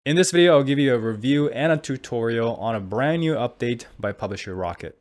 In this video, I'll give you a review and a tutorial on a brand new update by Publisher Rocket.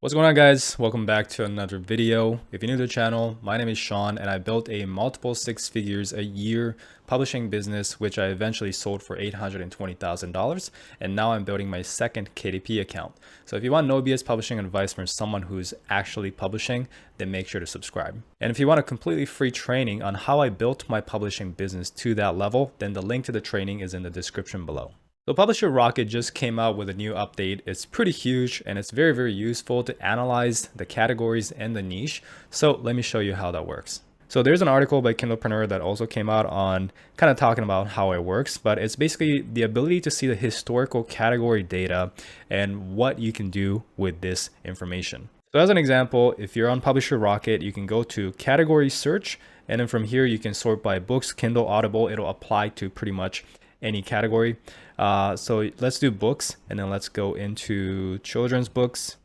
What's going on, guys? Welcome back to another video. If you're new to the channel, my name is Sean and I built a multiple six figures a year publishing business, which I eventually sold for $820,000. And now I'm building my second KDP account. So if you want no BS publishing advice from someone who's actually publishing, then make sure to subscribe. And if you want a completely free training on how I built my publishing business to that level, then the link to the training is in the description below. So Publisher Rocket just came out with a new update. It's pretty huge and it's very, very useful to analyze the categories and the niche. So let me show you how that works. So there's an article by Kindlepreneur that also came out on kind of talking about how it works, but it's basically the ability to see the historical category data and what you can do with this information. So as an example, if you're on Publisher Rocket, you can go to category search, and then from here you can sort by books, Kindle, Audible. It'll apply to pretty much any category. So let's do books, and then let's go into children's books,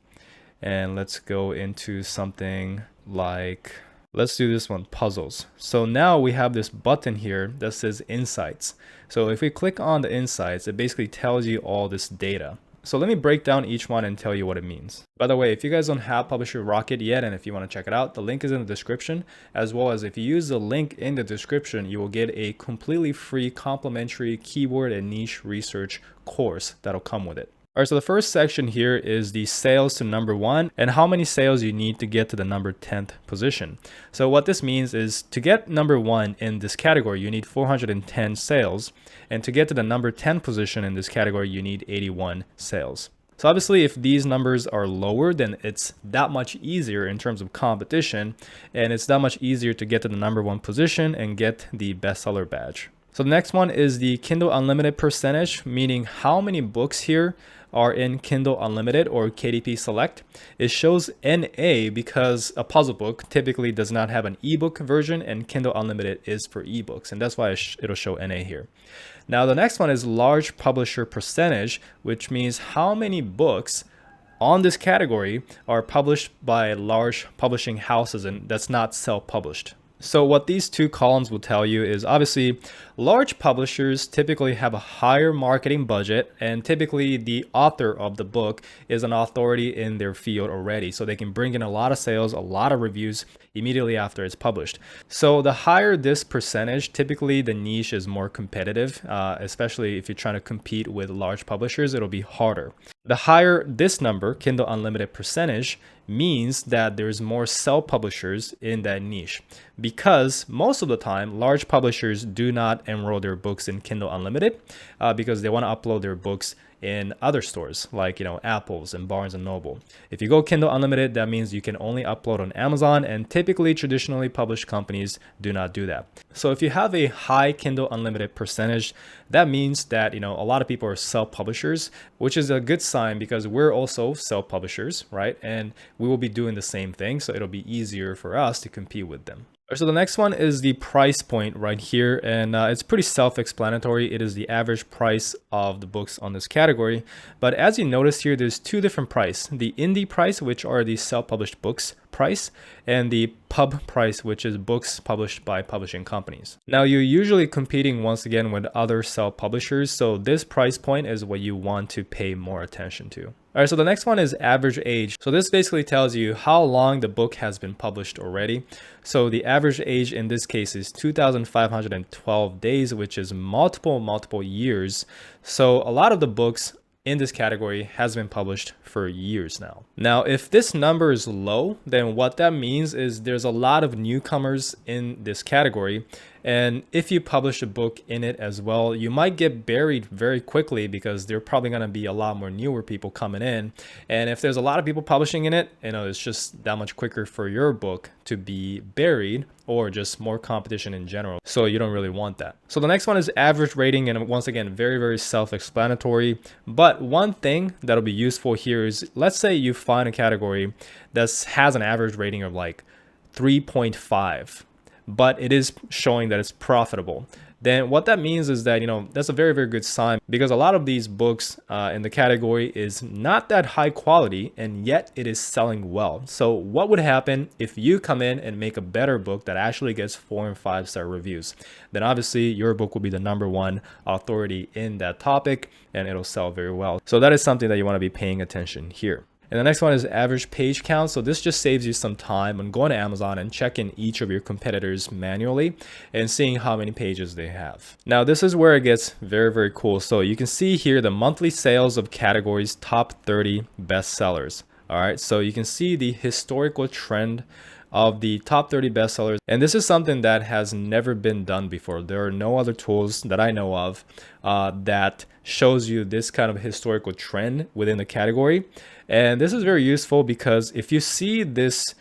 and let's go into something like, let's do this one, puzzles. So now we have this button here that says insights. So if we click on the insights, it basically tells you all this data. So let me break down each one and tell you what it means. By the way, if you guys don't have Publisher Rocket yet, and if you want to check it out, the link is in the description, as well as if you use the link in the description, you will get a completely free complimentary keyword and niche research course that'll come with it. All right, so the first section here is the sales to number 1 and how many sales you need to get to the number 10th position. So what this means is to get number 1 in this category, you need 410 sales. And to get to the number 10 position in this category, you need 81 sales. So obviously, if these numbers are lower, then it's that much easier in terms of competition. And it's that much easier to get to the number 1 position and get the bestseller badge. So the next one is the Kindle Unlimited percentage, meaning how many books here are in Kindle Unlimited or KDP Select. It shows NA because a puzzle book typically does not have an ebook version, and Kindle Unlimited is for ebooks, and that's why it'll show NA here. Now the next one is large publisher percentage, which means how many books on this category are published by large publishing houses, and that's not self-published. So what these two columns will tell you is obviously large publishers typically have a higher marketing budget, and typically the author of the book is an authority in their field already. So they can bring in a lot of sales, a lot of reviews immediately after it's published. So the higher this percentage, typically the niche is more competitive, especially if you're trying to compete with large publishers, it'll be harder. The higher this number, Kindle Unlimited percentage, means that there's more self-publishers in that niche, because most of the time large publishers do not enroll their books in Kindle Unlimited because they want to upload their books in other stores like, Apple's and Barnes and Noble. If you go Kindle Unlimited, that means you can only upload on Amazon, and typically traditionally published companies do not do that. So if you have a high Kindle Unlimited percentage, that means that, a lot of people are self-publishers, which is a good sign because we're also self-publishers, right? And we will be doing the same thing, so it'll be easier for us to compete with them. So the next one is the price point right here, and it's pretty self-explanatory. It is the average price of the books on this category. But as you notice here, there's two different prices: the indie price, which are the self-published books price, and the pub price, which is books published by publishing companies. Now you're usually competing once again with other self-publishers, so this price point is what you want to pay more attention to. All right, so the next one is average age. So this basically tells you how long the book has been published already. So the average age in this case is 2,512 days, which is multiple years. So a lot of the books in this category has been published for years now. Now, if this number is low, then what that means is there's a lot of newcomers in this category. And if you publish a book in it as well, you might get buried very quickly because there are probably going to be a lot more newer people coming in. And if there's a lot of people publishing in it, it's just that much quicker for your book to be buried, or just more competition in general. So you don't really want that. So the next one is average rating, and once again, very, very self-explanatory. But one thing that'll be useful here is, let's say you find a category that has an average rating of like 3.5. but it is showing that it's profitable. then what that means is that, that's a very, very good sign, because a lot of these books in the category is not that high quality, and yet it is selling well. So what would happen if you come in and make a better book that actually gets 4 and 5-star reviews? Then obviously your book will be the #1 authority in that topic, and it'll sell very well. So that is something that you want to be paying attention here. And the next one is average page count. So this just saves you some time on going to Amazon and checking each of your competitors manually and seeing how many pages they have. Now, this is where it gets very, very cool. So you can see here the monthly sales of categories top 30 bestsellers. All right, so you can see the historical trend of the top 30 bestsellers. And this is something that has never been done before. There are no other tools that I know of that shows you this kind of historical trend within the category. And this is very useful because if you see this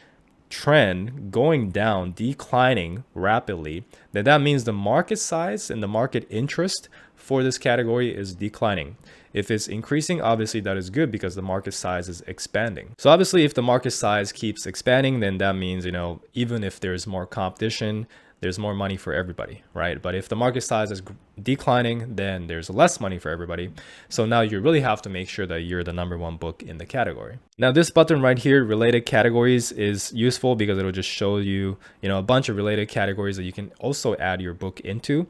trend going down, declining rapidly, then that means the market size and the market interest for this category is declining. If it's increasing, obviously that is good because the market size is expanding. So obviously if the market size keeps expanding, then that means, even if there's more competition, there's more money for everybody, right? But if the market size is declining, then there's less money for everybody. So now you really have to make sure that you're the #1 book in the category. Now this button right here, related categories, is useful because it'll just show you, a bunch of related categories that you can also add your book into.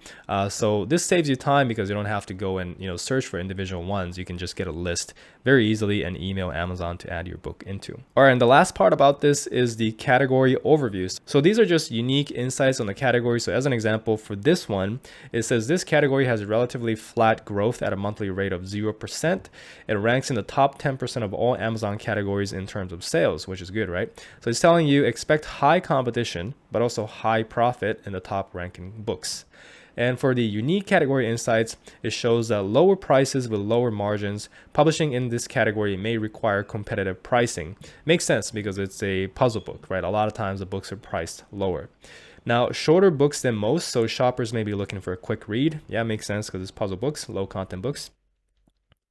So this saves you time because you don't have to go and, search for individual ones. You can just get a list very easily and email Amazon to add your book into. All right, and the last part about this is the category overviews. So these are just unique insights on the category. So as an example for this one, it says this category has relatively flat growth at a monthly rate of 0%. It ranks in the top 10% of all Amazon categories in terms of sales, which is good, right? So it's telling you expect high competition, but also high profit in the top ranking books. And for the unique category insights, it shows that lower prices with lower margins, publishing in this category may require competitive pricing. Makes sense because it's a puzzle book, right? A lot of times the books are priced lower. Now, shorter books than most, so shoppers may be looking for a quick read. Yeah, makes sense because it's puzzle books, low content books.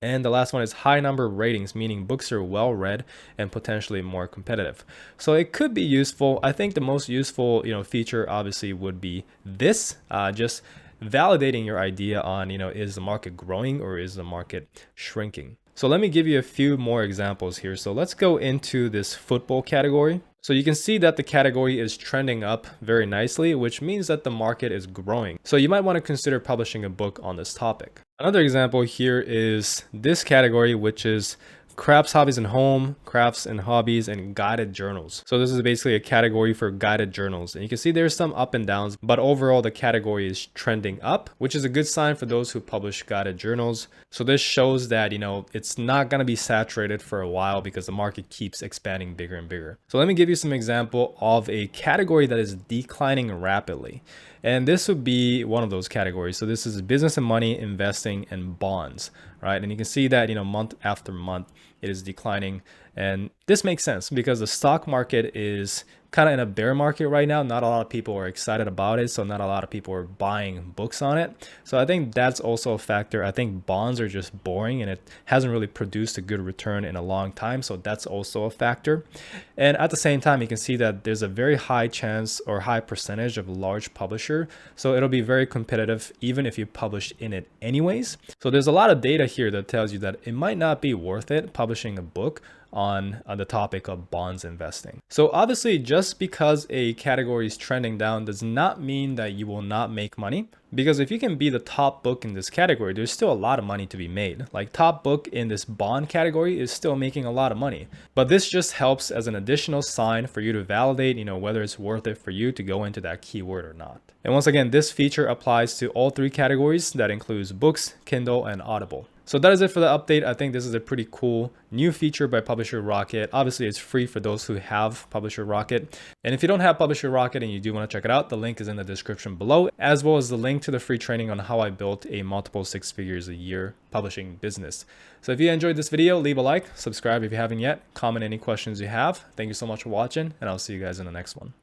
And the last one is high number of ratings, meaning books are well read and potentially more competitive. So it could be useful. I think the most useful, feature obviously would be this, just validating your idea on, is the market growing or is the market shrinking? So let me give you a few more examples here. So let's go into this football category. So you can see that the category is trending up very nicely, which means that the market is growing. So you might want to consider publishing a book on this topic. Another example here is this category, which is crafts, hobbies, and home, crafts and hobbies, and guided journals. So this is basically a category for guided journals. And you can see there's some up and downs, but overall the category is trending up, which is a good sign for those who publish guided journals. So this shows that, it's not going to be saturated for a while because the market keeps expanding bigger and bigger. So let me give you some example of a category that is declining rapidly. And this would be one of those categories. So this is business and money, investing, and bonds, right? And you can see that, month after month, it is declining. And this makes sense because the stock market is kind of in a bear market right now. Not a lot of people are excited about it. So not a lot of people are buying books on it. So I think that's also a factor. I think bonds are just boring and it hasn't really produced a good return in a long time. So that's also a factor. And at the same time, you can see that there's a very high chance or high percentage of large publisher. So it'll be very competitive even if you publish in it anyways. So there's a lot of data here that tells you that it might not be worth it publishing a book on the topic of bonds investing. So obviously, just because a category is trending down does not mean that you will not make money. Because if you can be the top book in this category, there's still a lot of money to be made. Like top book in this bond category is still making a lot of money. But this just helps as an additional sign for you to validate, whether it's worth it for you to go into that keyword or not. And once again, this feature applies to all 3 categories. That includes books, Kindle, and Audible. So that is it for the update. I think this is a pretty cool new feature by Publisher Rocket. Obviously, it's free for those who have Publisher Rocket. And if you don't have Publisher Rocket and you do want to check it out, the link is in the description below, as well as the link to the free training on how I built a multiple 6 figures a year publishing business. So if you enjoyed this video, leave a like, subscribe if you haven't yet, comment any questions you have. Thank you so much for watching, and I'll see you guys in the next one.